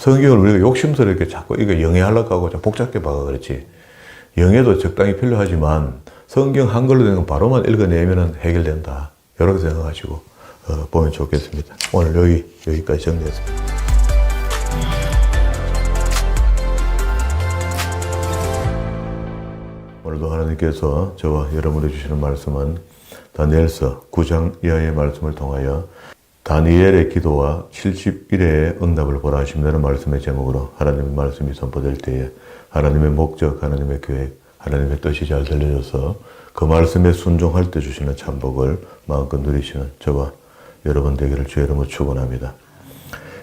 성경을 우리가 욕심스럽게 자꾸 이거 영해하려고 하고 좀 복잡하게 봐가 그렇지. 영해도 적당히 필요하지만 성경 한글로 된 건 바로만 읽어내면 해결된다. 이렇게 생각하시고 보면 좋겠습니다. 오늘 여기까지 정리했습니다. 오늘도 하나님께서 저와 여러분에게 주시는 말씀은 다니엘서 9장 이하의 말씀을 통하여 다니엘의 기도와 70일의 응답을 보라 하신다는 말씀의 제목으로 하나님의 말씀이 선포될 때에 하나님의 목적, 하나님의 계획, 하나님의 뜻이 잘 들려져서 그 말씀에 순종할 때 주시는 참복을 마음껏 누리시는 저와 여러분 되기를 주의 이름으로 축원합니다.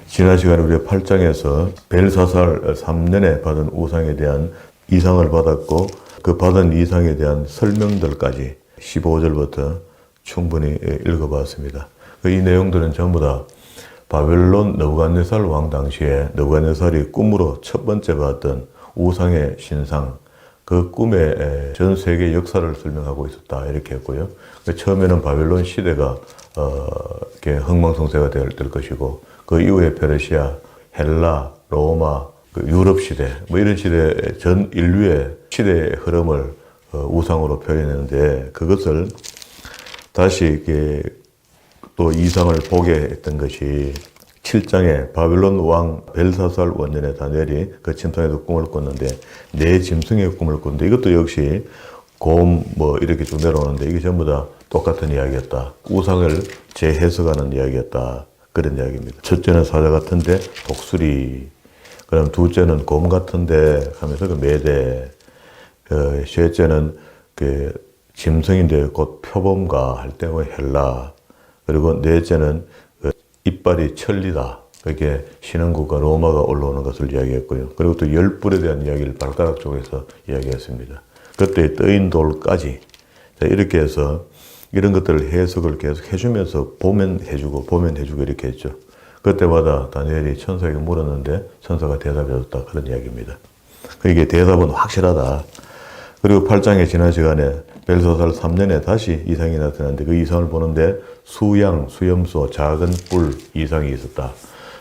지난 시간에 우리가 8장에서 벨사살 3년에 받은 우상에 대한 이상을 받았고 그 받은 이상에 대한 설명들까지 15절부터 충분히 읽어봤습니다. 이 내용들은 전부 다 바벨론 느부갓네살 왕 당시에 느부갓네살이 꿈으로 첫 번째 봤던 우상의 신상, 그 꿈의 전 세계 역사를 설명하고 있었다 이렇게 했고요. 처음에는 바벨론 시대가 이렇게 흥망성쇠가 될 것이고 그 이후에 페르시아, 헬라, 로마, 유럽 시대 이런 시대 전 인류의 시대의 흐름을 우상으로 표현했는데 그것을 다시 이렇게 또 이상을 보게 했던 것이 7장에 바벨론 왕 벨사살 원년에 다니엘이 그 침상에도 꿈을 꿨는데 네 짐승의 꿈을 꿨는데 이것도 역시 곰 이렇게 쭉 내려오는데 이게 전부 다 똑같은 이야기였다. 우상을 재해석하는 이야기였다. 그런 이야기입니다. 첫째는 사자 같은데 독수리, 그럼 둘째는 곰 같은데 하면서 그 메대, 셋째는 그 짐승인데 곧 표범가 할 때 헬라, 그리고 넷째는 그 이빨이 천리다. 그게 신흥국가 로마가 올라오는 것을 이야기했고요. 그리고 또 열불에 대한 이야기를 발가락 쪽에서 이야기했습니다. 그때 떠인 돌까지. 자, 이렇게 해서 이런 것들을 해석을 계속 해주면서 보면 해주고 이렇게 했죠. 그때마다 다니엘이 천사에게 물었는데 천사가 대답해줬다. 그런 이야기입니다. 이게 대답은 확실하다. 그리고 8장에 지난 시간에 벨사살 3년에 다시 이상이 나타났는데 그 이상을 보는데 수양, 수염소, 작은 뿔 이상이 있었다.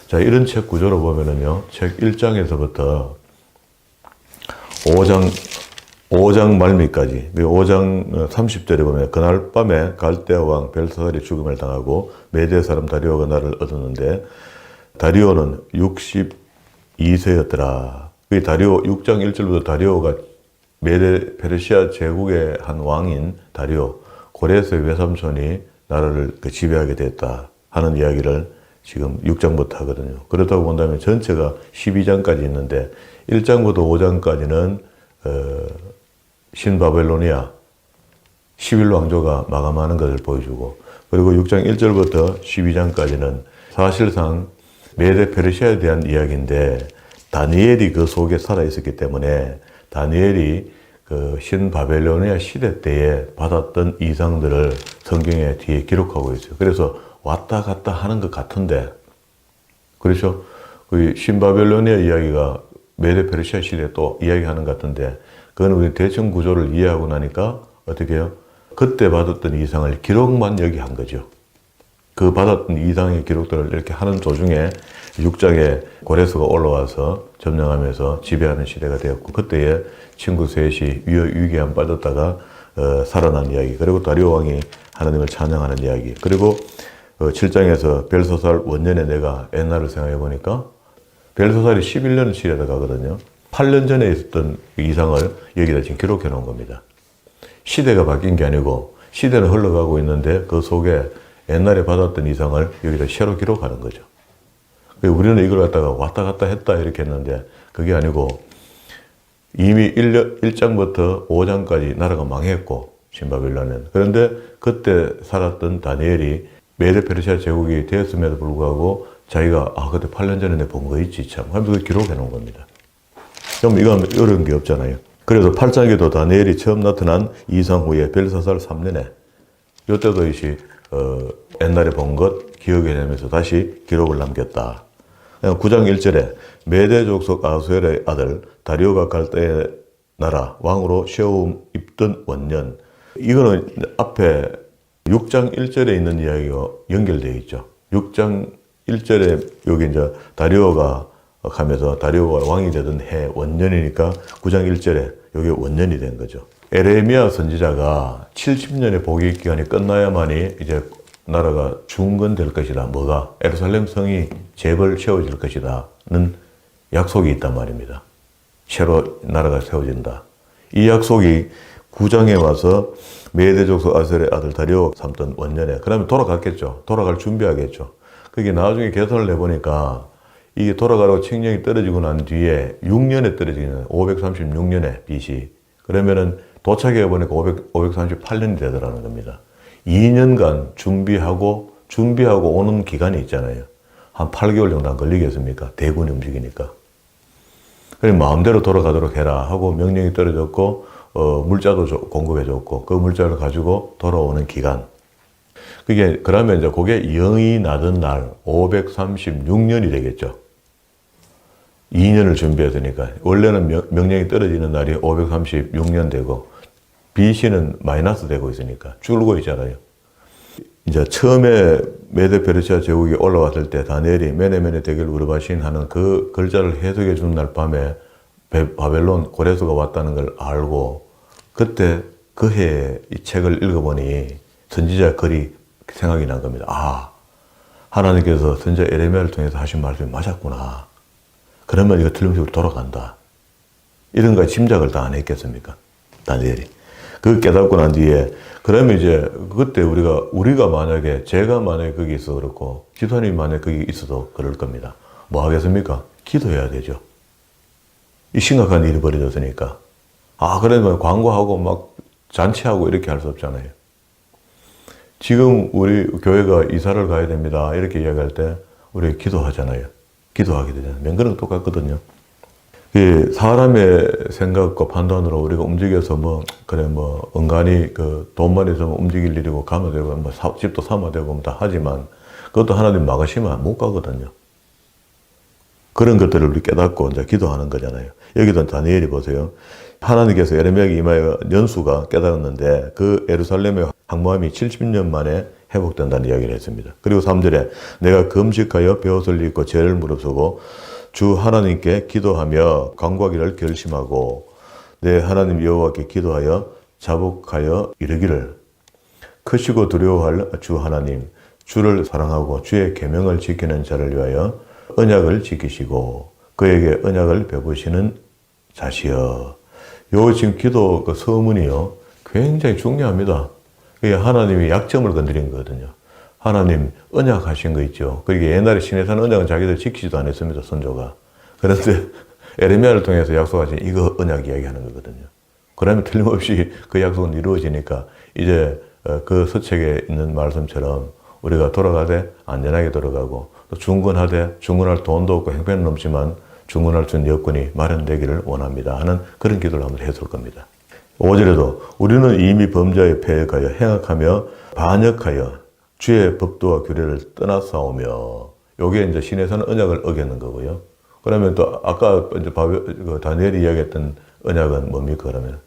자, 이런 책 구조로 보면은요, 책 1장에서부터 5장 말미까지, 5장 30절에 보면 그날 밤에 갈대아 왕 벨사살이 죽음을 당하고 메대 사람 다리오가 나를 얻었는데 다리오는 62세였더라. 그 다리오 6장 1절부터 다리오가 메대 페르시아 제국의 한 왕인 다리오 고레스의 외삼촌이 나라를 지배하게 됐다 하는 이야기를 지금 6장부터 하거든요. 그렇다고 본다면 전체가 12장까지 있는데 1장부터 5장까지는 신바벨로니아 11왕조가 마감하는 것을 보여주고 그리고 6장 1절부터 12장까지는 사실상 메대 페르시아에 대한 이야기인데 다니엘이 그 속에 살아있었기 때문에 다니엘이 그 신바벨로니아 시대 때에 받았던 이상들을 성경에 뒤에 기록하고 있어요. 그래서 왔다 갔다 하는 것 같은데, 그렇죠? 그 신바벨로니아 이야기가 메데 페르시아 시대에 또 이야기하는 것 같은데, 그건 우리 대충 구조를 이해하고 나니까 어떻게 해요? 그때 받았던 이상을 기록만 여기 한 거죠. 그 받았던 이상의 기록들을 이렇게 하는 도중에 6장에 고레스가 올라와서 점령하면서 지배하는 시대가 되었고 그때에 친구 셋이 위기에 빠졌다가 살아난 이야기, 그리고 다리오 왕이 하나님을 찬양하는 이야기, 그리고 7장에서 벨사살 원년에 내가 옛날을 생각해 보니까 벨사살이 11년 시대에 가거든요. 8년 전에 있었던 이상을 여기다 지금 기록해 놓은 겁니다. 시대가 바뀐 게 아니고 시대는 흘러가고 있는데 그 속에 옛날에 받았던 이상을 여기다 새로 기록하는 거죠. 우리는 이걸 갖다가 왔다 갔다 했다 이렇게 했는데 그게 아니고 이미 1장부터 5장까지 나라가 망했고 신바빌론은. 그런데 그때 살았던 다니엘이 메데 페르시아 제국이 되었음에도 불구하고 자기가 그때 8년 전에 본 거 있지 참 하면서 그걸 기록해 놓은 겁니다. 그럼 이건 어려운 게 없잖아요. 그래서 8장에도 다니엘이 처음 나타난 이상 후에 벨사살 3년에 이때도 이시 옛날에 본 것 기억해내면서 다시 기록을 남겼다. 9장 1절에 메대 족속 아수엘의 아들 다리오가 갈대아 나라 왕으로 세움 입던 원년. 이거는 앞에 6장 1절에 있는 이야기가 연결되어 있죠. 6장 1절에 여기 이제 다리오가 하면서 다리오가 왕이 되던 해 원년이니까 9장 1절에 이게 원년이 된 거죠. 에레미야 선지자가 70년의 복위 기간이 끝나야만이 이제 나라가 중건될 것이다. 뭐가? 예루살렘 성이 재벌 세워질 것이다는 약속이 있단 말입니다. 새로 나라가 세워진다. 이 약속이 9장에 와서 메대 족속 아셀의 아들 다리오 삼던 원년에 그러면 돌아갔겠죠. 돌아갈 준비하겠죠. 그게 나중에 계산을 해보니까 이게 돌아가라고 칙령이 떨어지고 난 뒤에 6년에 떨어지는 536년에 BC. 그러면은 도착해 보니까 538년이 되더라는 겁니다. 2년간 준비하고 오는 기간이 있잖아요. 한 8개월 정도 안 걸리겠습니까? 대군이 움직이니까. 그래서 마음대로 돌아가도록 해라 하고 명령이 떨어졌고 물자도 공급해줬고 그 물자를 가지고 돌아오는 기간. 그러면 이제 그게 영이 나던 날 536년이 되겠죠. 2년을 준비했으니까 원래는 명령이 떨어지는 날이 536년 되고 BC는 마이너스 되고 있으니까 줄고 있잖아요. 이제 처음에 메데 페르시아 제국이 올라왔을 때 다니엘이 메네메네 대결 우르바신 하는 그 글자를 해석해 준 날 밤에 바벨론 고레스가 왔다는 걸 알고 그때 그 해에 이 책을 읽어보니 선지자 글이 생각이 난 겁니다. 아, 하나님께서 선지자 에레미야를 통해서 하신 말씀이 맞았구나. 그러면 이거 틀림없이 돌아간다. 이런 거 짐작을 다 안 했겠습니까? 다니엘이. 그 깨닫고 난 뒤에 그러면 이제 그때 우리가 만약에 제가 만약에 거기 있어 그렇고 기도하님이 만약에 거기 있어도 그럴 겁니다. 뭐 하겠습니까? 기도해야 되죠. 이 심각한 일이 벌어졌으니까. 아, 그러면 광고하고 막 잔치하고 이렇게 할 수 없잖아요. 지금 우리 교회가 이사를 가야 됩니다. 이렇게 이야기할 때 우리 기도하잖아요. 기도하게 되잖아요. 명거는 똑같거든요. 사람의 생각과 판단으로 우리가 움직여서 은간히 돈만 있으면 움직일 일이고 가면 되고 집도 사면 되고 다 하지만 그것도 하나님 막으시면 못 가거든요. 그런 것들을 우리 깨닫고 이제 기도하는 거잖아요. 여기도 다니엘이 보세요. 하나님께서 에레미야에게 임하여 연수가 깨달았는데 그 예루살렘의 항모함이 70년 만에 회복된다는 이야기를 했습니다. 그리고 3절에 내가 금식하여 벼옷을 입고 죄를 무릅쓰고 주 하나님께 기도하며 간구하기를 결심하고 내 하나님 여호와께 기도하여 자복하여 이르기를 크시고 두려워할 주 하나님 주를 사랑하고 주의 계명을 지키는 자를 위하여 언약을 지키시고 그에게 언약을 베푸시는 자시여. 요 지금 기도 그 서문이요 굉장히 중요합니다. 그게 하나님이 약점을 건드린 거거든요. 하나님 언약하신 거 있죠. 그게 옛날에 시내산 언약은 자기들 지키지도 않았습니다. 선조가. 그런데 에레미야를 통해서 약속하신 이거 언약 이야기하는 거거든요. 그러면 틀림없이 그 약속은 이루어지니까 이제 그 서책에 있는 말씀처럼 우리가 돌아가되 안전하게 돌아가고 또 중건할 돈도 없고 형편은 없지만 중건할 수 있는 여건이 마련되기를 원합니다 하는 그런 기도를 한번 했을 겁니다. 5절에도 우리는 이미 범죄에 패역하여 행악하며 반역하여 주의 법도와 규례를 떠나싸우며 요게 이제 신에서는 언약을 어겼는 거고요. 그러면 또 아까 이제 다니엘이 이야기했던 언약은 뭡니까 그러면?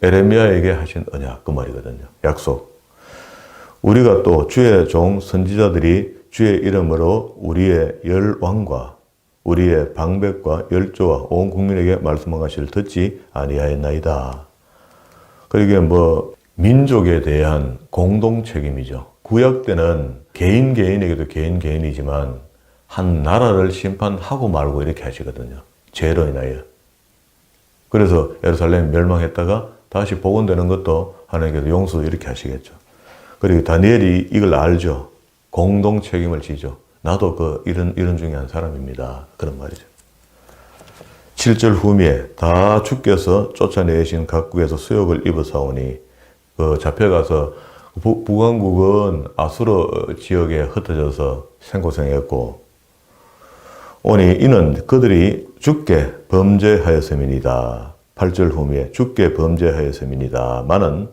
에레미야에게 하신 언약 그 말이거든요. 약속. 우리가 또 주의 종 선지자들이 주의 이름으로 우리의 열왕과 우리의 방백과 열조와 온 국민에게 말씀한 것을 듣지 아니하였나이다. 그러게 민족에 대한 공동 책임이죠. 구약 때는 개인에게도 개인이지만 한 나라를 심판하고 말고 이렇게 하시거든요. 죄로 인하여. 그래서 예루살렘이 멸망했다가 다시 복원되는 것도 하나님께서 용서 이렇게 하시겠죠. 그리고 다니엘이 이걸 알죠. 공동 책임을 지죠. 나도 이런 중에 한 사람입니다. 그런 말이죠. 7절 후미에 다 주께서 쫓아내신 각국에서 수욕을 입어사오니 잡혀가서 북왕국은 아수르 지역에 흩어져서 생고생했고 오니 이는 그들이 주께 범죄하였음이니이다. 8절 후미에 주께 범죄하였음이니이다. 마는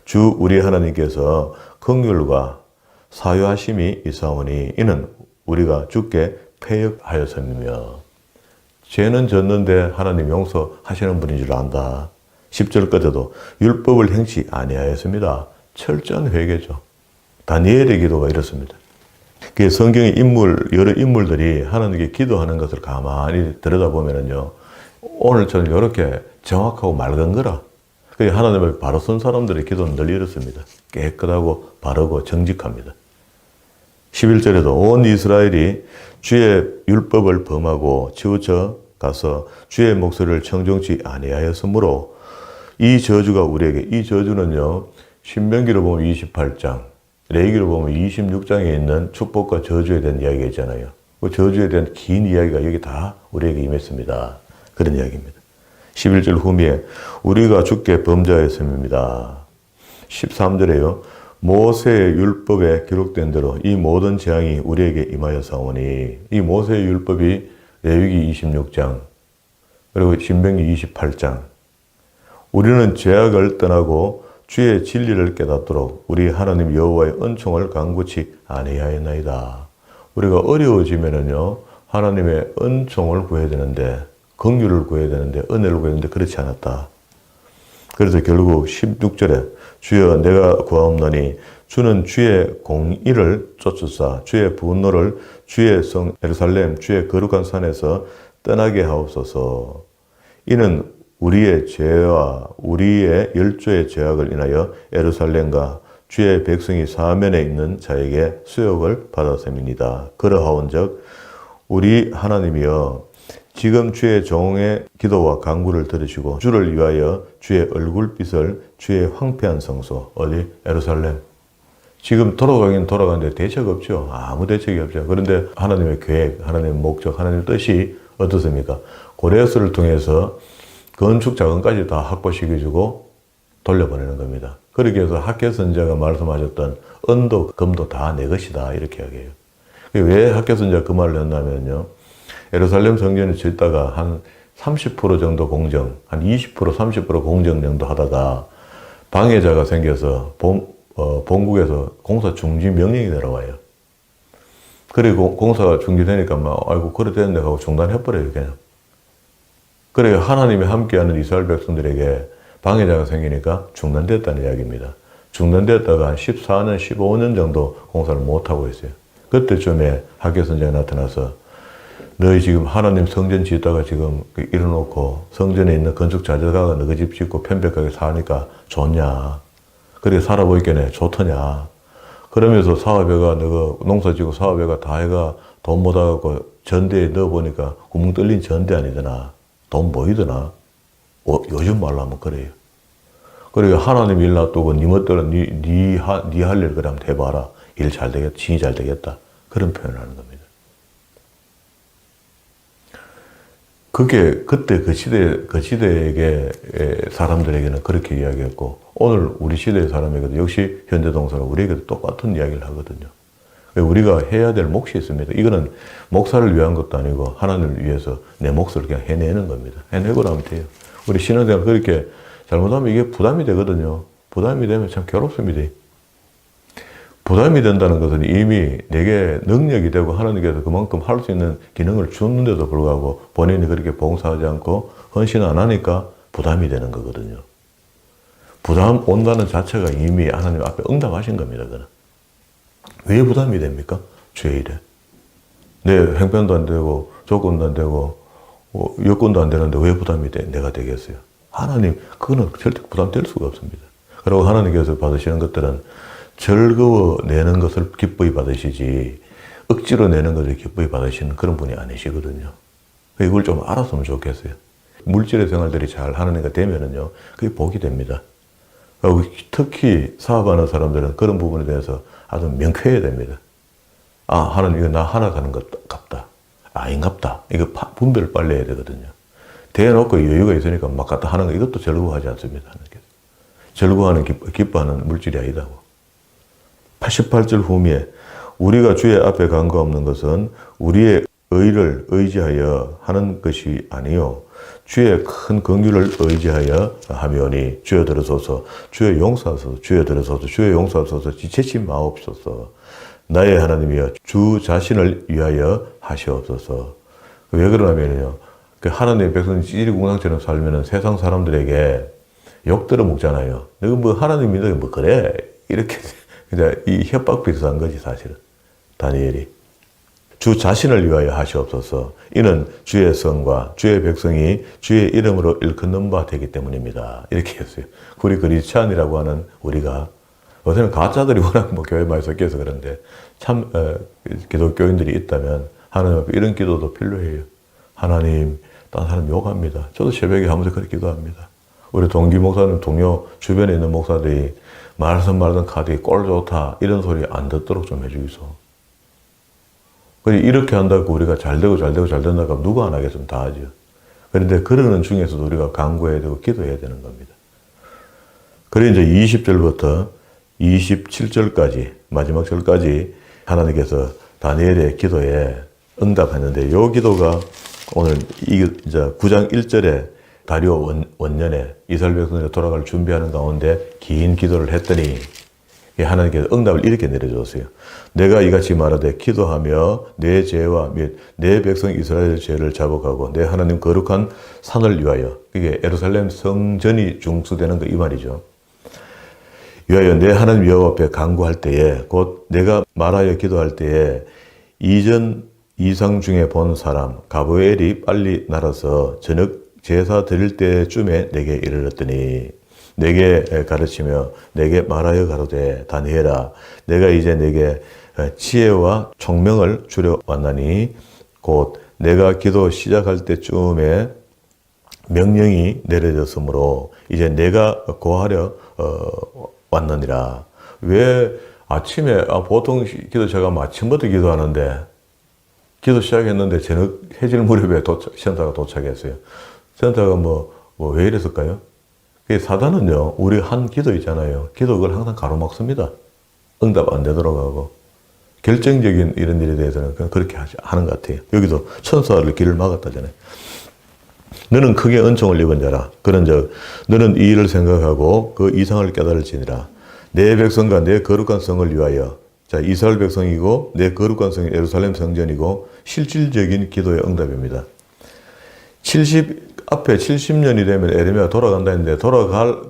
주 우리 하나님께서 긍휼과 사유하심이 있사오니 이는 우리가 주께 패역하였음이며 죄는 졌는데 하나님 용서하시는 분인 줄 안다. 10절 끝에도 율법을 행치 아니하였습니다. 철저한 회개죠. 다니엘의 기도가 이렇습니다. 그 성경의 여러 인물들이 하나님께 기도하는 것을 가만히 들여다보면은요, 오늘처럼 이렇게 정확하고 맑은 거라. 하나님을 바로 쓴 사람들의 기도는 늘 이렇습니다. 깨끗하고 바르고 정직합니다. 11절에도 온 이스라엘이 주의 율법을 범하고 치우쳐 가서 주의 목소리를 청종치 아니하였으므로 이 저주가 우리에게, 이 저주는요, 신명기로 보면 28장, 레위기로 보면 26장에 있는 축복과 저주에 대한 이야기가 있잖아요. 그 저주에 대한 긴 이야기가 여기 다 우리에게 임했습니다. 그런 이야기입니다. 11절 후미에 우리가 주께 범죄하였음입니다. 13절에요. 모세의 율법에 기록된 대로 이 모든 재앙이 우리에게 임하였사오니, 이 모세의 율법이 레위기 26장 그리고 신명기 28장. 우리는 죄악을 떠나고 주의 진리를 깨닫도록 우리 하나님 여호와의 은총을 간구치 아니하였나이다. 우리가 어려워지면은요, 하나님의 은총을 구해야 되는데, 긍휼을 구해야 되는데, 은혜를 구해야 되는데 그렇지 않았다. 그래서 결국 16절에 주여 내가 구하옵나니 주는 주의 공의를 쫓으사 주의 분노를 주의 성 예루살렘 주의 거룩한 산에서 떠나게 하옵소서. 이는 우리의 죄와 우리의 열조의 죄악을 인하여 예루살렘과 주의 백성이 사면에 있는 자에게 수욕을 받았음이니이다. 그러하온즉 우리 하나님이여 지금 주의 종의 기도와 간구를 들으시고 주를 위하여 주의 얼굴빛을 주의 황폐한 성소, 어디? 예루살렘. 지금 돌아가긴 돌아가는데 대책 없죠. 아무 대책이 없죠. 그런데 하나님의 계획, 하나님의 목적, 하나님의 뜻이 어떻습니까? 고레스를 통해서 건축 자금까지 다 확보시켜주고 돌려보내는 겁니다. 그렇게 해서 학개 선지자가 말씀하셨던 은도, 금도 다 내 것이다. 이렇게 이야기해요. 왜 학개 선지자가 그 말을 했냐면요. 예루살렘 성전을 짓다가 한 30% 정도 공정, 한 20%, 30% 공정 정도 하다가 방해자가 생겨서 본국에서 공사 중지 명령이 내려와요. 그리고 공사가 중지되니까 막, 아이고, 그래 됐네 하고 중단해버려요, 그냥. 그래 하나님이 함께하는 이스라엘 백성들에게 방해자가 생기니까 중단됐다는 이야기입니다. 중단됐다가 한 14년, 15년 정도 공사를 못하고 있어요. 그때쯤에 학개 선지자가 나타나서 너희 지금 하나님 성전 짓다가 지금 일어놓고 성전에 있는 건축 자재가가 너희 집 짓고 편백하게 사니까 좋냐? 그래 살아보이겠네. 좋더냐? 그러면서 사업회가 너가 농사 짓고 사업회가 다 해가 돈 못 와갖고 전대에 넣어보니까 구멍 뚫린 전대 아니더나? 돈 보이더나? 요즘 말로 하면 그래요. 그리고 하나님 일 놔두고 니 멋대로 니 할 일 그래 한번 해봐라. 일 잘 되겠다. 진이 잘 되겠다. 그런 표현을 하는 겁니다. 그게 그때 그 시대에게 사람들에게는 그렇게 이야기했고 오늘 우리 시대의 사람에게도 역시 현대동사로 우리에게도 똑같은 이야기를 하거든요. 우리가 해야 될 몫이 있습니다. 이거는 목사를 위한 것도 아니고 하나님을 위해서 내 몫을 그냥 해내는 겁니다. 해내고 나면 돼요. 우리 신앙생활 그렇게 잘못하면 이게 부담이 되거든요. 부담이 되면 참 괴롭습니다. 부담이 된다는 것은 이미 내게 능력이 되고 하나님께서 그만큼 할 수 있는 기능을 줬는데도 불구하고 본인이 그렇게 봉사하지 않고 헌신 안 하니까 부담이 되는 거거든요. 부담 온다는 자체가 이미 하나님 앞에 응답하신 겁니다. 그는. 왜 부담이 됩니까? 주의 일에. 내 형편도 안 되고 조건도 안 되고 여건도 안 되는데 왜 부담이 내가 되겠어요? 하나님 그거는 절대 부담될 수가 없습니다. 그리고 하나님께서 받으시는 것들은 즐거워 내는 것을 기쁘게 받으시지 억지로 내는 것을 기쁘게 받으시는 그런 분이 아니시거든요. 이걸 좀 알았으면 좋겠어요. 물질의 생활들이 잘 하나님과 되면은요, 그게 복이 됩니다. 특히 사업하는 사람들은 그런 부분에 대해서 아주 명쾌해야 됩니다. 아, 하나님 이거 나 하나 가는 것 같다. 아닌갑다. 이거 분별을 빨리 해야 되거든요. 대놓고 여유가 있으니까 막 갖다 하는 거 이것도 즐거워하지 않습니다. 즐거워하는 기뻐하는 물질이 아니다고. 88절 후미에 우리가 주의 앞에 간거 없는 것은 우리의 의를 의지하여 하는 것이 아니요 주의 큰 긍휼을 의지하여 하며니 주여 들으소서 주여 용서하소서 주여 들으소서 주여 용서하소서 지체치 마옵소서 나의 하나님이여 주 자신을 위하여 하시옵소서. 왜 그러냐면요 그 하나님의 백성이 찌리궁상처럼 살면은 세상 사람들에게 욕 들어먹잖아요. 이거 뭐 하나님 믿어 뭐 그래 이렇게 이제 이 협박 비슷한 거지 사실은. 다니엘이. 주 자신을 위하여 하시옵소서. 이는 주의 성과 주의 백성이 주의 이름으로 일컫는 바 되기 때문입니다. 이렇게 했어요. 우리 그리스찬이라고 하는 우리가 요새는 가짜들이 워낙 교회 많이 섞여서 그런데 참 기독교인들이 있다면 하나님 앞에 이런 기도도 필요해요. 하나님, 딴 사람 욕합니다. 저도 새벽에 한 번씩 그렇게 기도합니다. 우리 동기 목사님, 동료 주변에 있는 목사들이 말든 카드에 꼴 좋다 이런 소리 안 듣도록 좀 해주이소. 이렇게 한다고 우리가 잘 된다고 하면 누가 안 하겠으면 다 하죠. 그런데 그러는 중에서도 우리가 간구해야 되고 기도해야 되는 겁니다. 그래 이제 20절부터 27절까지 마지막 절까지 하나님께서 다니엘의 기도에 응답했는데 이 기도가 오늘 이제 9장 1절에 다리오 원년에 이스라엘 백성들이 돌아갈 준비하는 가운데 긴 기도를 했더니 하나님께서 응답을 이렇게 내려줬어요. 내가 이같이 말하되 기도하며 내 죄와 및 내 백성 이스라엘의 죄를 자복하고 내 하나님 거룩한 산을 위하여, 이게 예루살렘 성전이 중수되는 거 이 말이죠. 위하여 내 하나님 여호와 앞에 간구할 때에 곧 내가 말하여 기도할 때에 이전 이상 중에 본 사람 가브리엘이 빨리 날아서 저녁 제사 드릴 때쯤에 내게 이르렀더니 내게 가르치며 내게 말하여 가로되 다니엘아 내가 이제 내게 지혜와 총명을 주려 왔나니 곧 내가 기도 시작할 때쯤에 명령이 내려졌으므로 이제 내가 고하려 왔느니라. 왜 아침에 보통 기도 제가 아침부터 기도하는데 기도 시작했는데 저녁 해질 무렵에 센터가 도착했어요. 센터가 왜 이랬을까요? 사단은요, 우리 한 기도 있잖아요. 기도 그걸 항상 가로막습니다. 응답 안 되도록 하고. 결정적인 이런 일에 대해서는 그냥 그렇게 하는 것 같아요. 여기도 천사를 길을 막았다잖아요. 너는 크게 은총을 입은 자라. 그런즉 너는 이 일을 생각하고 그 이상을 깨달을지니라. 내 백성과 내 거룩한 성을 위하여. 자, 이스라엘 백성이고 내 거룩한 성이 예루살렘 성전이고 실질적인 기도의 응답입니다. 앞에 70년이 되면 에레미야가 돌아간다 했는데 돌아갈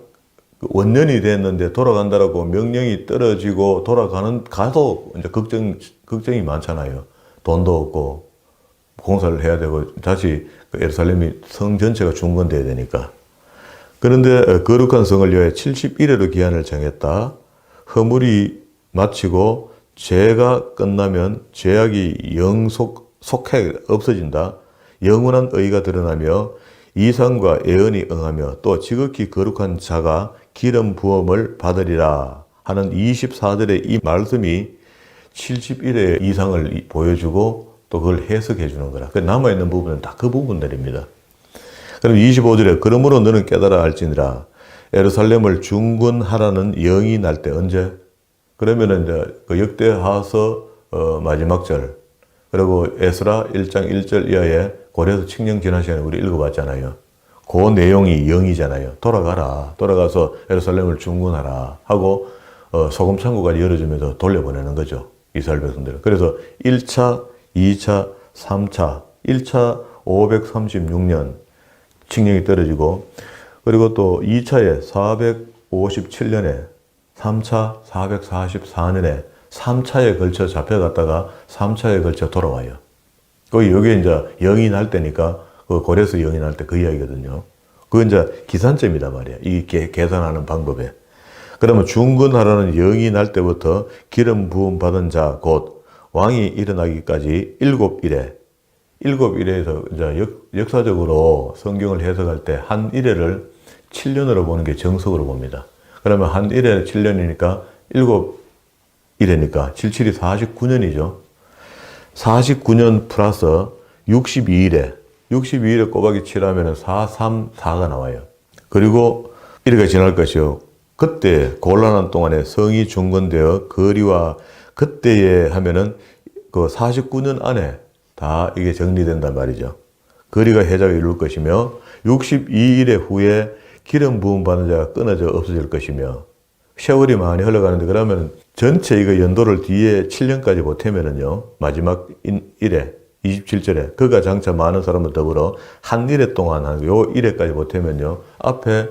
원년이 됐는데 돌아간다라고 명령이 떨어지고 가도 이제 걱정이 많잖아요. 돈도 없고 공사를 해야 되고 다시 예루살렘이 성 전체가 중건돼야 되니까. 그런데 거룩한 성을 위하여 71회로 기한을 정했다. 허물이 마치고 죄가 끝나면 죄악이 속해 없어진다. 영원한 의가 드러나며 이상과 예언이 응하며 또 지극히 거룩한 자가 기름 부음을 받으리라 하는 24절의 이 말씀이 71의 이상을 보여주고 또 그걸 해석해 주는 거라. 남아있는 부분은 다 그 부분들입니다. 그럼 25절에 그러므로 너는 깨달아 알지니라. 예루살렘을 중건하라는 영이 날 때 언제? 그러면은 이제 그 역대하서 마지막 절 그리고 에스라 1장 1절 이하에 고레스 칙령 지난 시간에 우리 읽어봤잖아요. 그 내용이 영이잖아요. 돌아가서 예루살렘을 중건하라 하고 소금 창고까지 열어주면서 돌려보내는 거죠. 이스라엘 백성들을. 그래서 1차, 2차, 3차, 1차 536년 칙령이 떨어지고 그리고 또 2차에 457년에 3차 444년에 3차에 걸쳐 잡혀갔다가 3차에 걸쳐 돌아와요. 여기에 이제 영이 날 때니까 고레스 영이 날 때 그 이야기거든요. 그건 이제 기산점이다 말이야. 이 계산하는 방법에. 그러면 중건하라는 영이 날 때부터 기름 부음 받은 자 곧 왕이 일어나기까지 7일에 7일에서 이제 역사적으로 성경을 해석할 때 한 일회를 7년으로 보는 게 정석으로 봅니다. 그러면 한 일회 7년이니까 7일이니까 77이 49년이죠. 49년 플러스 62일에 꼬박이 7하면 434가 나와요. 그리고 이래가 지날 것이요. 그때 곤란한 동안에 성이 중건되어 거리와 그때에 하면은 그 49년 안에 다 이게 정리된단 말이죠. 거리가 해자가 이룰 것이며 62일의 후에 기름 부음 받는 자가 끊어져 없어질 것이며 세월이 많이 흘러가는데 그러면 전체 이거 연도를 뒤에 7년까지 보태면은요, 마지막 일에 27절에 그가 장차 많은 사람을 더불어 한 일회 동안 요 일회까지 보태면요, 앞에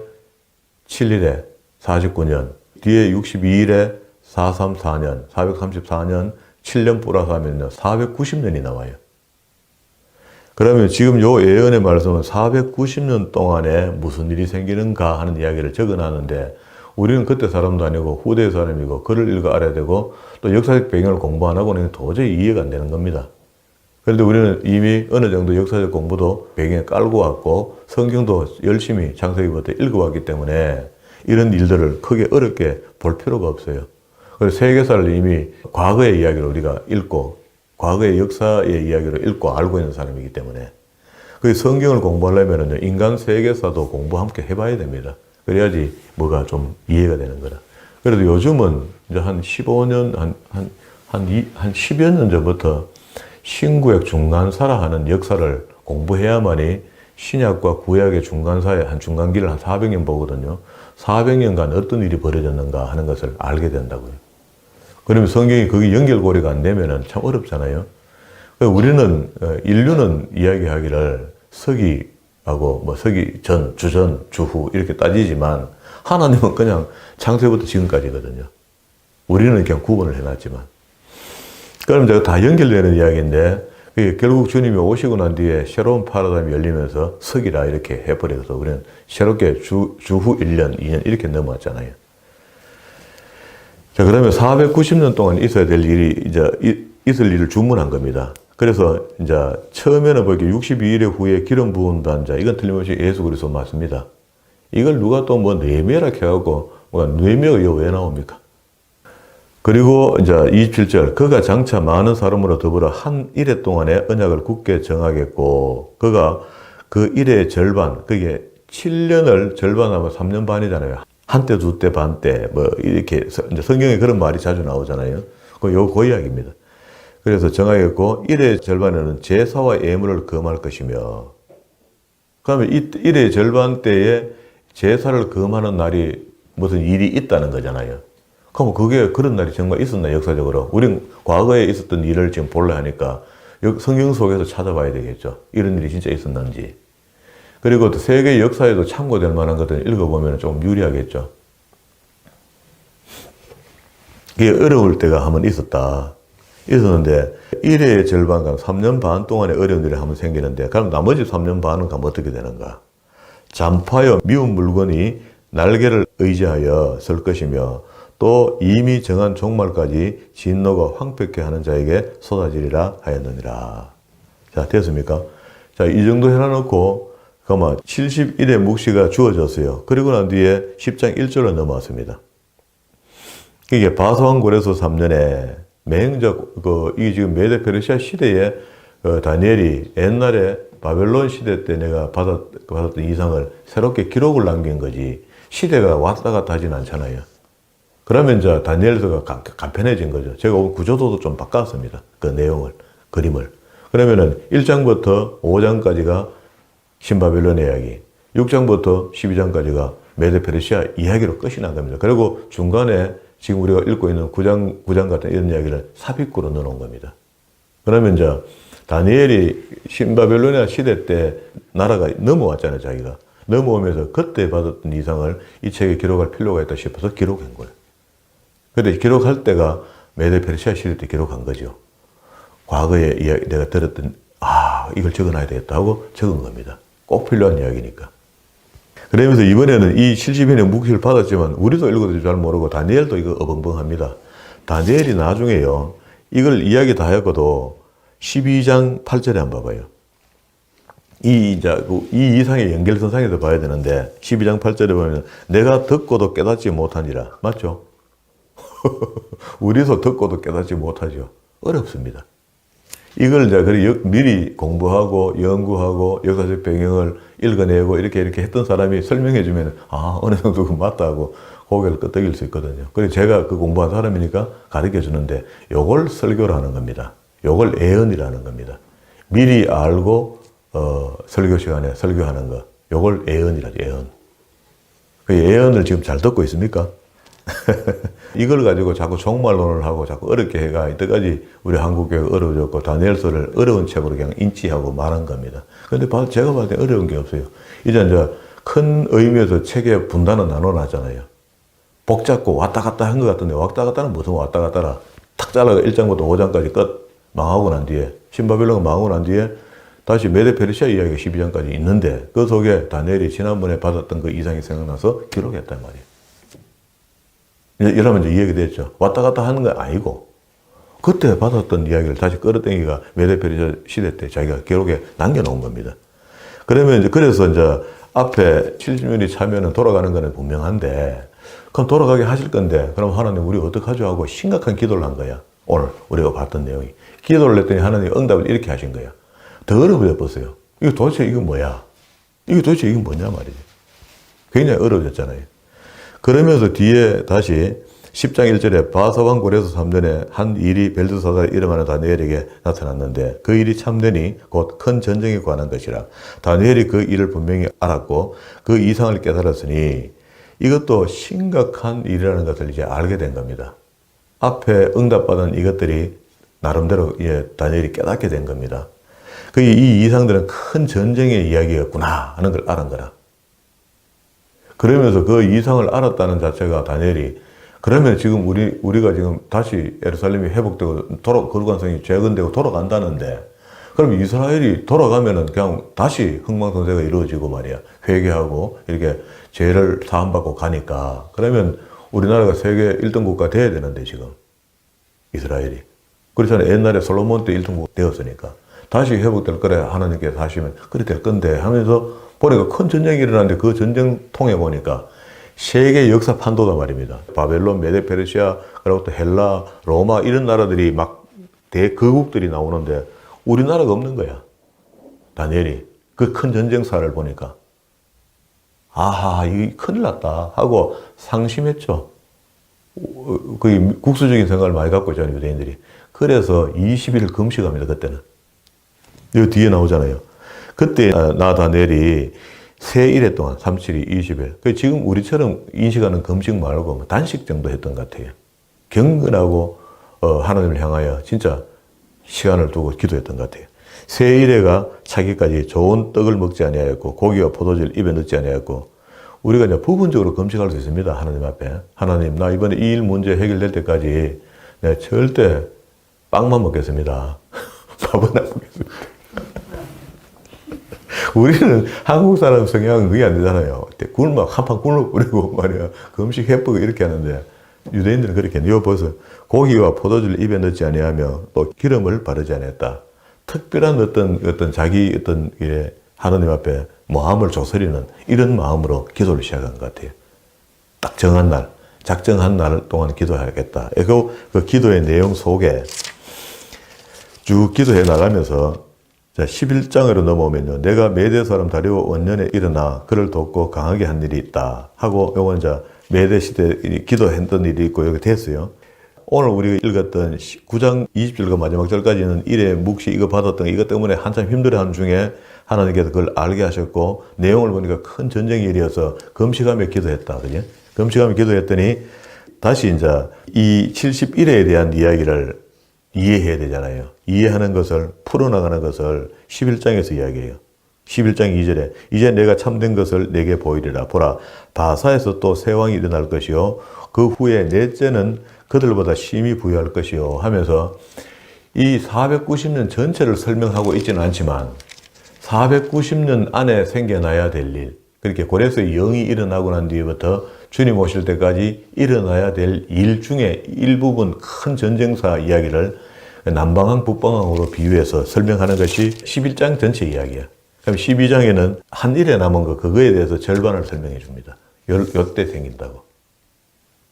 7일에 49년, 뒤에 62일에 434년, 434년, 7년 플러스 하면요 490년이 나와요. 그러면 지금 요 예언의 말씀은 490년 동안에 무슨 일이 생기는가 하는 이야기를 적어놨는데 우리는 그때 사람도 아니고 후대 사람이고 글을 읽어 알아야 되고 또 역사적 배경을 공부 안 하고는 도저히 이해가 안 되는 겁니다. 그런데 우리는 이미 어느 정도 역사적 공부도 배경에 깔고 왔고 성경도 열심히 창세기부터 읽어왔기 때문에 이런 일들을 크게 어렵게 볼 필요가 없어요. 그래서 세계사를 이미 과거의 이야기를 우리가 읽고 과거의 역사의 이야기를 읽고 알고 있는 사람이기 때문에 그 성경을 공부하려면 인간 세계사도 공부 함께 해봐야 됩니다. 그래야지 뭐가 좀 이해가 되는 거라. 그래도 요즘은 이제 한 15년, 한 10여 년 전부터 신구약 중간사라 하는 역사를 공부해야만이 신약과 구약의 중간사의 한 중간기를 한 400년 보거든요. 400년간 어떤 일이 벌어졌는가 하는 것을 알게 된다고요. 그러면 성경이 거기 연결고리가 안 되면 참 어렵잖아요. 우리는, 인류는 이야기하기를 서기하고 뭐 서기 전, 주전, 주후 이렇게 따지지만 하나님은 그냥 창세부터 지금까지거든요. 우리는 그냥 구분을 해놨지만. 그럼 제가 다 연결되는 이야기인데 결국 주님이 오시고 난 뒤에 새로운 파라다임이 열리면서 서기라 이렇게 해버려서 우리는 새롭게 주후 1년, 2년 이렇게 넘어왔잖아요. 자, 그러면 490년 동안 있어야 될 일이 있을 일을 주문한 겁니다. 그래서 이제 처음에는 보기 62일 후에 기름 부은 단자, 이건 틀림없이 예수 그리스도 맞습니다. 이걸 누가 또 뭐 뇌매라 해갖고 뇌매가 이거 왜 나옵니까? 그리고 이제 27절, 그가 장차 많은 사람으로 더불어 한 일해 동안에 언약을 굳게 정하겠고, 그가 그 일의 절반, 그게 7년을 절반하면 3년 반이잖아요. 한때, 두때, 반때, 뭐, 이렇게, 이제 성경에 그런 말이 자주 나오잖아요. 그 이야기입니다. 그래서 정하겠고, 일의 절반에는 제사와 예물을 금할 것이며, 그러면 일의 절반 때에 제사를 금하는 날이 무슨 일이 있다는 거잖아요. 그럼 그게 그런 날이 정말 있었나, 역사적으로? 우린 과거에 있었던 일을 지금 볼래 하니까 성경 속에서 찾아봐야 되겠죠. 이런 일이 진짜 있었는지. 그리고 또 세계 역사에도 참고될 만한 것들을 읽어보면 좀 유리하겠죠. 이게 어려울 때가 한번 있었는데, 1회의 절반간 3년 반 동안의 어려운 일이 한번 생기는데, 그럼 나머지 3년 반은 가면 어떻게 되는가? 잔파여 미운 물건이 날개를 의지하여 설 것이며, 또 이미 정한 종말까지 진노가 황폐케 하는 자에게 쏟아지리라 하였느니라. 자, 됐습니까? 자, 이 정도 해놔놓고, 그만 71의 묵시가 주어졌어요. 그리고 난 뒤에 10장 1절로 넘어왔습니다. 이게 바소왕고레서 3년에 맹적, 이게 지금 메데 페르시아 시대에 다니엘이 옛날에 바벨론 시대 때 내가 받았던 이상을 새롭게 기록을 남긴 거지, 시대가 왔다 갔다 하진 않잖아요. 그러면 이제 다니엘서가 간편해진 거죠. 제가 오늘 구조도도 좀 바꿨습니다. 그 내용을, 그림을. 그러면은 1장부터 5장까지가 신바벨론의 이야기, 6장부터 12장까지가 메데 페르시아 이야기로 끝이 난 겁니다. 그리고 중간에 지금 우리가 읽고 있는 9장 같은 이런 이야기를 삽입구로 넣어놓은 겁니다. 그러면 이제 다니엘이 신바벨로니아 시대 때 나라가 넘어왔잖아요, 자기가. 넘어오면서 그때 받았던 이상을 이 책에 기록할 필요가 있다 싶어서 기록한 거예요. 근데 기록할 때가 메데 페르시아 시대 때 기록한 거죠. 과거에 이야기, 내가 들었던, 이걸 적어놔야 되겠다 하고 적은 겁니다. 꼭 필요한 이야기니까. 그러면서 이번에는 이 70인의 묵시를 받았지만 우리도 읽어도 잘 모르고 다니엘도 이거 어벙벙합니다. 다니엘이 나중에요, 이걸 이야기 다 했고도 12장 8절에 한번 봐봐요. 이 이상의 연결선상에서 봐야 되는데 12장 8절에 보면 내가 듣고도 깨닫지 못하니라. 맞죠? 우리도 듣고도 깨닫지 못하죠. 어렵습니다. 이걸 이제 미리 공부하고 연구하고 역사적 배경을 읽어내고 이렇게 했던 사람이 설명해 주면 어느 정도 그 맞다 하고 고개를 끄덕일 수 있거든요. 그래서 제가 그 공부한 사람이니까 가르쳐 주는데 요걸 설교라는 겁니다. 요걸 예언이라는 겁니다. 미리 알고 설교 시간에 설교하는 거, 요걸 예언이라죠. 예언. 그 예언을 지금 잘 듣고 있습니까? 이걸 가지고 자꾸 종말론을 하고 자꾸 어렵게 해가 이때까지 우리 한국교회가 어려워졌고 다니엘서를 어려운 책으로 그냥 인지하고 말한 겁니다. 그런데 제가 봤을 때 어려운 게 없어요. 이제 큰 의미에서 책의 분단은 나눠놨잖아요. 복잡고 왔다 갔다 한 것 같은데 왔다 갔다는 무슨 왔다 갔다라 탁 탁 잘라가 1장부터 5장까지 끝 망하고 난 뒤에 신바빌론가 망하고 난 뒤에 다시 메데 페르시아 이야기가 12장까지 있는데 그 속에 다니엘이 지난번에 받았던 그 이상이 생각나서 기록했단 말이에요. 이러면 이제 이야기됐죠. 왔다 갔다 하는 건 아니고 그때 받았던 이야기를 다시 끌어당기가 메데 페르시아 시대 때 자기가 기록에 남겨놓은 겁니다. 그러면 이제 그래서 이제 앞에 70년이 차면은 돌아가는 거는 분명한데 그럼 돌아가게 하실 건데 그럼 하나님 우리 어떡하죠 하고 심각한 기도를 한 거야. 오늘 우리가 봤던 내용이. 기도를 했더니 하나님 응답을 이렇게 하신 거야. 더 어려워져 봤어요. 이거 도대체 이거 뭐야? 이거 도대체 이거 뭐냐 말이지. 굉장히 어려워졌잖아요. 그러면서 뒤에 다시 10장 1절에 바사왕 고레스 3년에 한 일이 벨드사다를 이름하는 다니엘에게 나타났는데 그 일이 참되니 곧 큰 전쟁에 관한 것이라. 다니엘이 그 일을 분명히 알았고 그 이상을 깨달았으니 이것도 심각한 일이라는 것을 이제 알게 된 겁니다. 앞에 응답받은 이것들이 나름대로 다니엘이 깨닫게 된 겁니다. 이 이상들은 큰 전쟁의 이야기였구나 하는 걸 알은 거라. 그러면서 그 이상을 알았다는 자체가 다니엘이 그러면 지금 우리가 지금 다시 예루살렘이 회복되고 거룩한성이 재건되고 돌아간다는데 그럼 이스라엘이 돌아가면은 그냥 다시 흥망성쇠가 이루어지고 말이야. 회개하고 이렇게 죄를 사함받고 가니까 그러면 우리나라가 세계 1등 국가 돼야 되는데 지금 이스라엘이. 그렇잖아요. 옛날에 솔로몬 때 1등 국가 되었으니까 다시 회복될 거래 하나님께서 하시면 그래 될 건데 하면서 보니까 큰 전쟁이 일어났는데 그 전쟁 통해 보니까 세계 역사 판도다 말입니다. 바벨론, 메데 페르시아, 그리고 또 헬라, 로마 이런 나라들이 막 대거국들이 나오는데 우리나라가 없는 거야. 다니엘이 그 큰 전쟁사를 보니까 아하 이 큰일 났다 하고 상심했죠. 거의 국수적인 생각을 많이 갖고 있잖아요. 유대인들이. 그래서 20일 금식합니다. 그때는. 여기 뒤에 나오잖아요. 그때 나 다니엘이 세 일해 동안 37일, 20일. 지금 우리처럼 인식하는 금식 말고 뭐 단식 정도 했던 것 같아요. 경건하고 하나님을 향하여 진짜 시간을 두고 기도했던 것 같아요. 세 일해가 차기까지 좋은 떡을 먹지 아니하였고 고기와 포도주를 입에 넣지 아니하였고 우리가 이제 부분적으로 금식할 수 있습니다. 하나님 앞에. 하나님 나 이번에 이 일 문제 해결될 때까지 내가 절대 빵만 먹겠습니다. 밥은 안 먹겠습니다. 우리는 한국 사람 성향은 그게 안 되잖아요. 굶어, 한판 굶어버리고 말이야. 금식 해보고 이렇게 하는데, 유대인들은 그렇게 해요. 이거 보세요. 고기와 포도주를 입에 넣지 아니하며 또 기름을 바르지 않았다. 특별한 어떤 자기 하나님 앞에 마음을 조스리는 이런 마음으로 기도를 시작한 것 같아요. 딱 정한 날, 작정한 날 동안 기도해야겠다. 그 기도의 내용 속에 쭉 기도해 나가면서 자, 11장으로 넘어오면요. 내가 메대 사람 다리오 원년에 일어나 그를 돕고 강하게 한 일이 있다. 하고, 요건 이제 메대 시대 기도했던 일이 있고, 여기 됐어요. 오늘 우리가 읽었던 9장 20절과 마지막 절까지는 일의 묵시 이거 받았던 이것 때문에 한참 힘들어하는 중에 하나님께서 그걸 알게 하셨고, 내용을 보니까 큰 전쟁의 일이어서 금식하며 기도했다. 그죠? 금식하며 기도했더니, 다시 이제 이 71회에 대한 이야기를 이해해야 되잖아요. 이해하는 것을, 풀어나가는 것을 11장에서 이야기해요. 11장 2절에 이제 내가 참된 것을 내게 보이리라. 보라, 바사에서 또 새 왕이 일어날 것이요. 그 후에 넷째는 그들보다 심히 부유할 것이요. 하면서 이 490년 전체를 설명하고 있지는 않지만 490년 안에 생겨나야 될 일, 그렇게 고레스의 영이 일어나고 난 뒤부터 주님 오실 때까지 일어나야 될 일 중에 일부분 큰 전쟁사 이야기를 남방항, 북방항으로 비유해서 설명하는 것이 11장 전체 이야기야. 그럼 12장에는 한 일에 남은 거, 그거에 대해서 절반을 설명해 줍니다. 요때 생긴다고.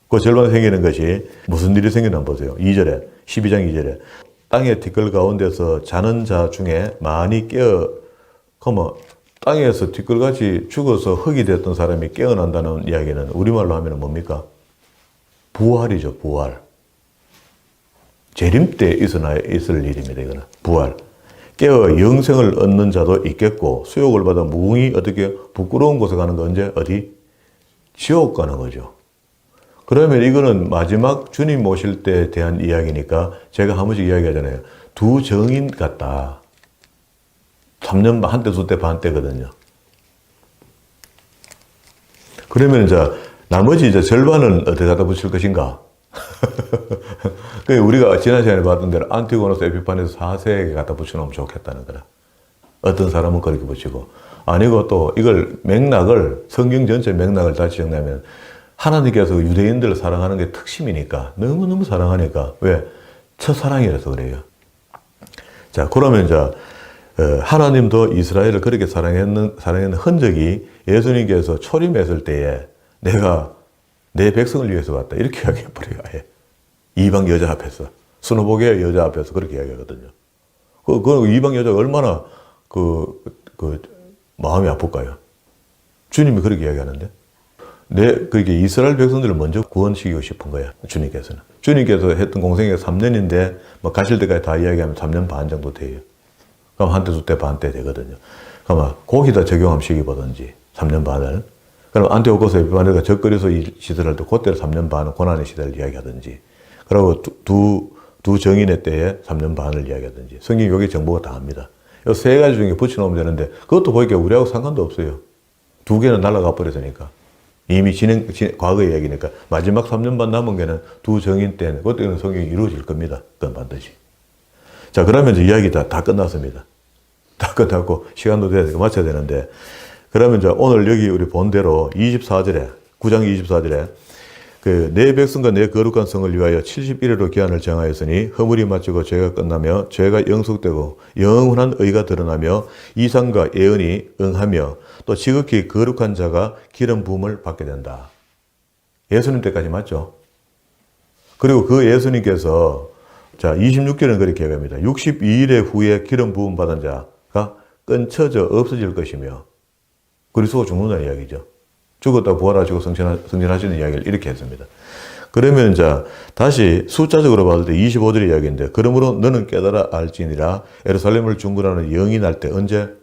그 절반 생기는 것이 무슨 일이 생기나 보세요. 2절에, 12장 2절에. 땅의 티끌 가운데서 자는 자 중에 많이 땅에서 티끌같이 죽어서 흙이 됐던 사람이 깨어난다는 이야기는 우리말로 하면 뭡니까? 부활이죠, 부활. 재림 때 있을 일입니다, 이거는. 부활. 깨어 영생을 얻는 자도 있겠고, 수욕을 받아 무궁히 어떻게 부끄러운 곳에 가는 거 언제? 어디? 지옥 가는 거죠. 그러면 이거는 마지막 주님 오실 때에 대한 이야기니까 제가 한 번씩 이야기하잖아요. 두 정인 같다. 3년 한때, 두때, 반때거든요. 그러면 이제 나머지 절반은 어떻게 갖다 붙일 것인가? 그 우리가 지난 시간에 봤던 대로 안티고노스 에피파네스 4세에게 갖다 붙여놓으면 좋겠다는 거라. 어떤 사람은 그렇게 붙이고 아니고 또 이걸 맥락을 성경 전체 맥락을 다시 정리하면 하나님께서 유대인들을 사랑하는 게 특심이니까 너무너무 사랑하니까 왜? 첫사랑이라서 그래요. 자 그러면 이제 하나님도 이스라엘을 그렇게 사랑했는 흔적이 예수님께서 초림했을 때에 내가 내 백성을 위해서 왔다 이렇게 이야기해버려요. 아예 이방 여자 앞에서 스노보게 여자 앞에서 그렇게 이야기하거든요. 그 이방 여자가 얼마나 마음이 아플까요? 주님이 그렇게 이야기하는데 그렇게 이스라엘 백성들을 먼저 구원시키고 싶은 거야. 주님께서는. 주님께서 했던 공생애가 3년인데 뭐 가실 때까지 다 이야기하면 3년 반 정도 돼요. 그럼 한때 두 때 반 때 되거든요. 그러면 거기다 적용하면 시기보든지 3년 반을. 그럼 안티오코스 에피파네스가 적그리스도 시대를 할 때 그때를 3년 반은 고난의 시대를 이야기하든지 그리고 두 정인의 때에 3년 반을 이야기하든지 성경이 여기 정보가 다 합니다. 이 세 가지 중에 붙여놓으면 되는데 그것도 보니까 우리하고 상관도 없어요. 두 개는 날아가 버렸으니까. 이미 과거의 얘기니까 마지막 3년 반 남은 게는 두 정인 때는 그때는 성경이 이루어질 겁니다. 그건 반드시. 자 그러면 이제 이야기 다 끝났습니다. 다 끝났고 시간도 돼서 마쳐야 되는데 그러면 이제 오늘 여기 우리 본 대로 24절에 9장 24절에 내 백성과 내 거룩한 성을 위하여 71회로 기한을 정하였으니 허물이 마치고 죄가 끝나며 죄가 영속되고 영원한 의가 드러나며 이상과 예언이 응하며 또 지극히 거룩한 자가 기름 부음을 받게 된다. 예수님 때까지 맞죠? 그리고 그 예수님께서 자 26절은 그렇게 얘기합니다. 62일의 후에 기름 부음 받은 자가 끊쳐져 없어질 것이며 그리스도가 죽는다는 이야기죠. 죽었다 부활하시고 승천하시는 이야기를 이렇게 했습니다. 그러면 이제 다시 숫자적으로 봤을 때 25절의 이야기인데 그러므로 너는 깨달아 알지니라 예루살렘을 중군하는 영이 날 때 언제?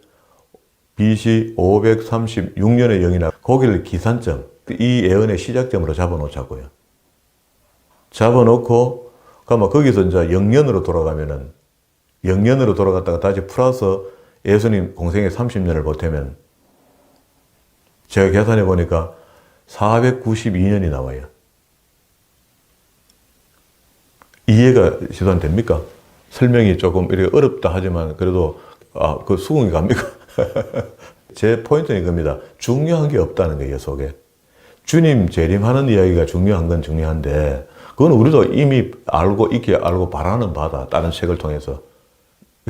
BC 536년의 영이 날 거기를 기산점 이 예언의 시작점으로 잡아놓자고요. 잡아놓고 그러면 거기서 이제 영년으로 돌아가면은 영년으로 돌아갔다가 다시 플러스 예수님 공생의 30년을 보태면 제가 계산해 보니까 492년이 나와요. 이해가 시도는 됩니까? 설명이 조금 이렇게 어렵다 하지만 그래도 그 수긍이 갑니까? 제 포인트는 이겁니다. 중요한 게 없다는 거예요, 속에. 주님 재림하는 이야기가 중요한 건 중요한데 그건 우리도 이미 알고 익히 알고 바라는 바다. 다른 책을 통해서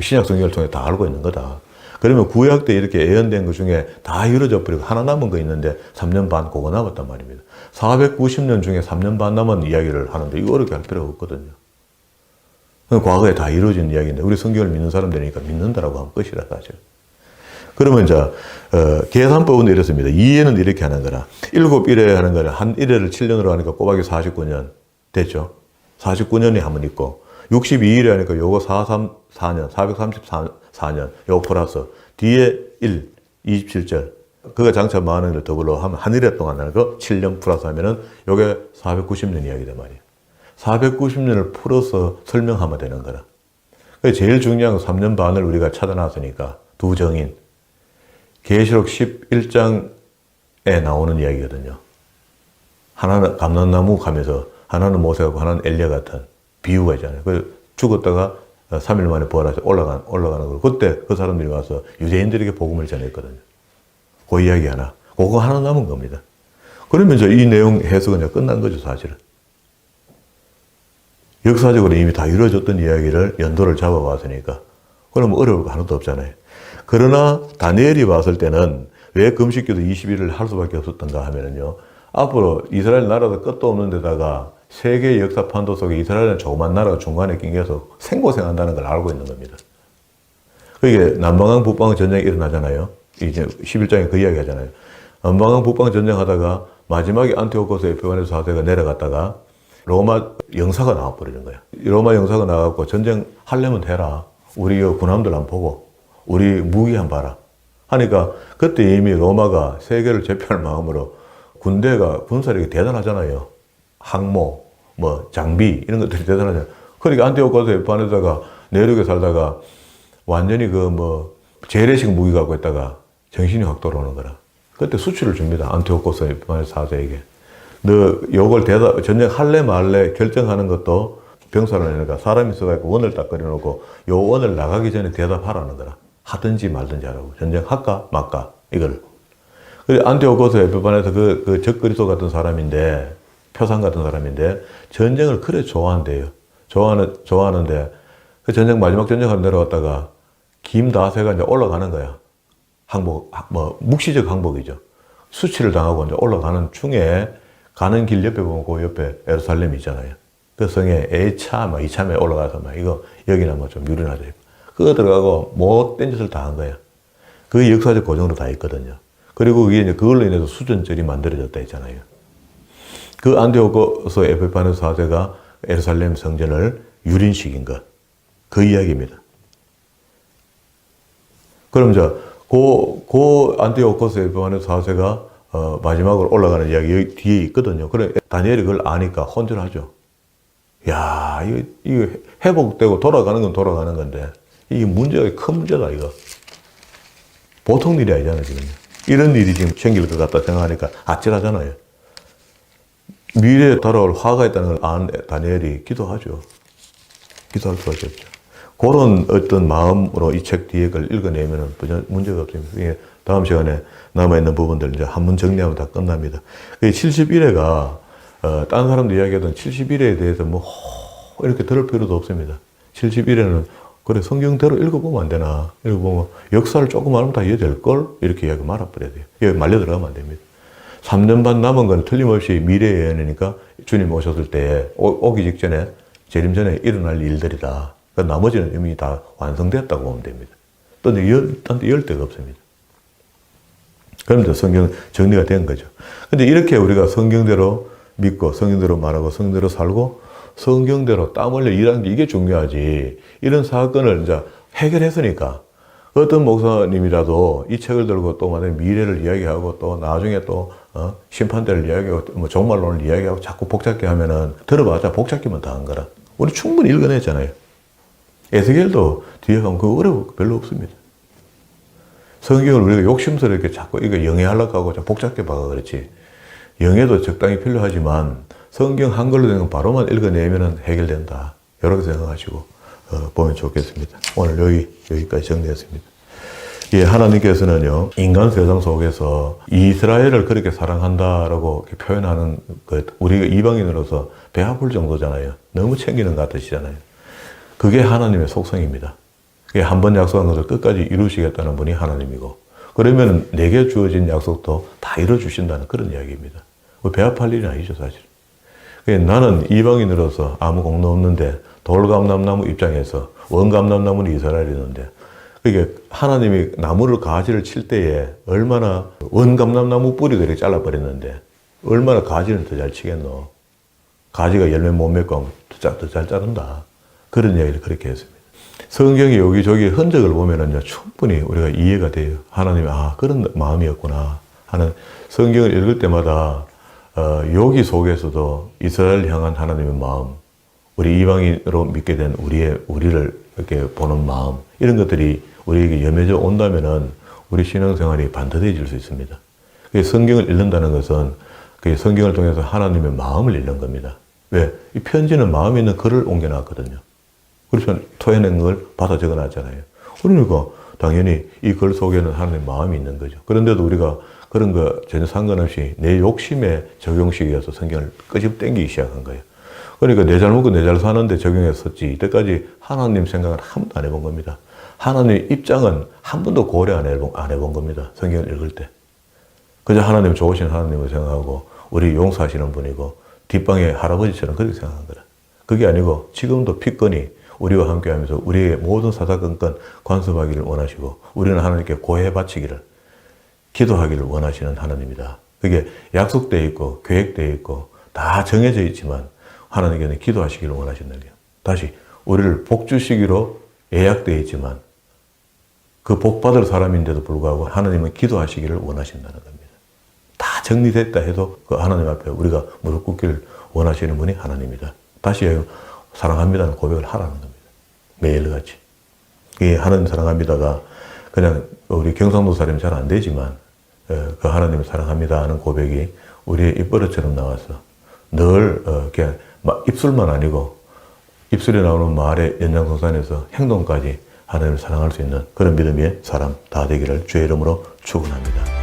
신약 성경을 통해 다 알고 있는 거다. 그러면 구약 때 이렇게 예언된 것 중에 다 이루어져 버리고 하나 남은 거 있는데 3년 반 그거 남았단 말입니다. 490년 중에 3년 반 남은 이야기를 하는데 이거 어렵게 할 필요가 없거든요. 과거에 다 이루어진 이야기인데 우리 성경을 믿는 사람들이니까 믿는다라고 하면 끝이라 사실. 그러면 이제 계산법은 이렇습니다. 이해는 이렇게 하는 거라. 7일에 하는 거라 한 1회를 7년으로 하니까 꼬박이 49년 됐죠. 49년이 한 번 있고 62일에 하니까 요거 434년 434년 요거 플러스 뒤에 1 27절 그거 장차 많은 걸 더불어 하면 한 1회 동안 하는 거 7년 플러스 하면은 요게 490년 이야기단 말이에요. 490년을 풀어서 설명하면 되는 거라. 제일 중요한 건 3년 반을 우리가 찾아놨으니까 두 정인 계시록 11장에 나오는 이야기거든요. 하나는 감람나무 가면서 하나는 모세하고 하나는 엘리야 같은 비유가 있잖아요. 그 죽었다가 3일 만에 부활해서 올라가는 거. 그때 그 사람들이 와서 유대인들에게 복음을 전했거든요. 그 이야기 하나. 그거 하나 남은 겁니다. 그러면 이제 이 내용 해석은 이제 끝난 거죠, 사실은. 역사적으로 이미 다 이루어졌던 이야기를 연도를 잡아봤으니까. 그러면 어려울 거 하나도 없잖아요. 그러나 다니엘이 봤을 때는 왜 금식기도 20일을 할 수밖에 없었던가 하면은요. 앞으로 이스라엘 나라도 끝도 없는 데다가 세계의 역사 판도 속에 이스라엘은 조그만 나라가 중간에 낑겨서 생고생한다는 걸 알고 있는 겁니다. 그게 남방왕 북방 전쟁이 일어나잖아요. 이제 11장에 그 이야기 하잖아요. 남방왕 북방 전쟁 하다가 마지막에 안티오코스 에피파네스 4세가 내려갔다가 로마 영사가 나와버리는 거예요. 로마 영사가 나와갖고 전쟁 하려면 해라. 우리 군함들 안 보고 우리 무기 한 봐라. 하니까 그때 이미 로마가 세계를 제패할 마음으로 군대가 군사력이 대단하잖아요. 항모, 장비 이런 것들이 대단하잖아요. 그러니까 안티오코스 에피파네스가 내륙에 살다가 완전히 재래식 무기 갖고 있다가 정신이 확 돌아오는 거라. 그때 수출을 줍니다. 안티오코스 에피파네스 4세에게. 너 요걸 전쟁 할래 말래 결정하는 것도 병사를 내니까 사람이 있어가지고 원을 딱 그려놓고 요 원을 나가기 전에 대답하라는 거라. 하든지 말든지 하라고. 전쟁할까 말까 이걸. 그리고 안티오코스 에피판에서 그 적그리스도 같은 사람인데 표상 같은 사람인데 전쟁을 그래 좋아한대요. 좋아하는데 그 전쟁 마지막 전쟁하러 내려왔다가 김다세가 이제 올라가는 거야. 항복 묵시적 항복이죠. 수치를 당하고 이제 올라가는 중에 가는 길 옆에 보면 그 옆에 예루살렘이 있잖아요. 그 성에 A차, 이참에 올라가서 이거 여기나 좀 유린하자. 그거 들어가고 못된 짓을 다 한 거야. 그 역사적 고정으로 다 있거든요. 그리고 그게 이제 그걸로 인해서 수전절이 만들어졌다 했잖아요. 그 안티오코스 에피파네스 4세가 예루살렘 성전을 유린시킨 것. 그 이야기입니다. 그럼 그 안티오코스 에피파네스 4세가 마지막으로 올라가는 이야기 여기 뒤에 있거든요. 그래 다니엘이 그걸 아니까 혼절하죠. 야, 이거 회복되고 돌아가는 건 돌아가는 건데 이게 문제가 큰 문제다 이거. 보통 일이 아니잖아요 지금. 이런 일이 지금 생길 것 같다 생각하니까 아찔하잖아요. 미래에 돌아올 화가 있다는 걸 아는 다니엘이 기도하죠. 기도할 수밖에 없죠. 그런 어떤 마음으로 이 책 뒤에 걸 읽어내면 전혀 문제가 없습니다. 다음 시간에 남아있는 부분들 이제 한번 정리하면 다 끝납니다. 71회가 다른 사람도 이야기하던 71회에 대해서 이렇게 들을 필요도 없습니다. 71회는 그래 성경대로 읽어보면 안 되나? 읽어보면 역사를 조금 알면 다 이해될걸? 이렇게 이야기 말아버려야 돼요. 여기 말려 들어가면 안 됩니다. 3년 반 남은 건 틀림없이 미래의 예언이니까 주님 오셨을 때 오기 직전에 재림 전에 일어날 일들이다. 그러니까 나머지는 이미 다 완성됐다고 보면 됩니다. 또 열 데가 없습니다. 그러면 성경 정리가 된 거죠. 근데 이렇게 우리가 성경대로 믿고 성경대로 말하고 성경대로 살고 성경대로 땀 흘려 일하는 게 이게 중요하지. 이런 사건을 이제 해결했으니까 어떤 목사님이라도 이 책을 들고 또 만약에 미래를 이야기하고 또 나중에 또 심판대를 이야기하고 종말론을 이야기하고 자꾸 복잡게 하면은 들어봐자 복잡기만 다 한 거라. 우리 충분히 읽어냈잖아요. 에스겔도 뒤에 가면 그거 어려울 거 별로 없습니다. 성경을 우리가 욕심스럽게 자꾸 이거 영해하려고 하고 좀 복잡하게 봐가 그렇지. 영해도 적당히 필요하지만 성경 한글로 된 건 바로만 읽어내면 해결된다. 이렇게 생각하시고 보면 좋겠습니다. 오늘 여기까지 정리했습니다. 예, 하나님께서는요, 인간 세상 속에서 이스라엘을 그렇게 사랑한다라고 이렇게 표현하는 것, 우리가 이방인으로서 배 아플 정도잖아요. 너무 챙기는 것 같으시잖아요. 그게 하나님의 속성입니다. 한 번 약속한 것을 끝까지 이루시겠다는 분이 하나님이고, 그러면 내게 주어진 약속도 다 이뤄주신다는 그런 이야기입니다. 배 아플 일은 아니죠, 사실. 나는 이방인으로서 아무 공로 없는데 돌감람나무 입장에서 원감람나무는 이스라엘이었는데 그게 하나님이 나무를 가지를 칠 때에 얼마나 원감람나무 뿌리가 이렇게 잘라버렸는데 얼마나 가지는 더 잘 치겠노. 가지가 열매 못 맺고 더 잘 자른다. 그런 이야기를 그렇게 했습니다. 성경이 여기저기 흔적을 보면은요, 충분히 우리가 이해가 돼요. 하나님이 그런 마음이었구나 하는 성경을 읽을 때마다 여기 속에서도 이스라엘 향한 하나님의 마음, 우리 이방인으로 믿게 된 우리를 이렇게 보는 마음, 이런 것들이 우리에게 염해져 온다면은 우리 신앙생활이 반듯해질 수 있습니다. 성경을 읽는다는 것은 성경을 통해서 하나님의 마음을 읽는 겁니다. 왜? 이 편지는 마음 있는 글을 옮겨놨거든요. 그래서 토해낸 걸 받아 적어놨잖아요. 그러니까 당연히 이 글 속에는 하나님의 마음이 있는 거죠. 그런데도 우리가 그런 거 전혀 상관없이 내 욕심의 적용식이어서 성경을 끄집 당기기 시작한 거예요. 그러니까 내 잘 먹고 내 잘 사는데 적용했었지. 이때까지 하나님 생각을 한 번도 안 해본 겁니다. 하나님의 입장은 한 번도 고려 안 해본 겁니다. 성경을 읽을 때. 그저 하나님 좋으신 하나님을 생각하고 우리 용서하시는 분이고 뒷방의 할아버지처럼 그렇게 생각한 거라. 그게 아니고 지금도 피건이 우리와 함께하면서 우리의 모든 사사건건 관섭하기를 원하시고 우리는 하나님께 고해 바치기를 기도하기를 원하시는 하나님이다. 그게 약속되어 있고 계획되어 있고 다 정해져 있지만 하나님께는 기도하시기를 원하신다는 거예요. 다시 우리를 복 주시기로 예약되어 있지만 그 복 받을 사람인데도 불구하고 하나님은 기도하시기를 원하신다는 겁니다. 다 정리됐다 해도 그 하나님 앞에 우리가 무릎 꿇기를 원하시는 분이 하나님이다. 다시 사랑합니다는 고백을 하라는 겁니다. 매일같이. 이 하나님 사랑합니다가 그냥 우리 경상도 사람이 잘 안 되지만 그 하나님을 사랑합니다 하는 고백이 우리의 입버릇처럼 나와서 늘 이렇게 입술만 아니고 입술에 나오는 말의 연장선상에서 행동까지 하나님을 사랑할 수 있는 그런 믿음의 사람 다 되기를 주의 이름으로 축원합니다.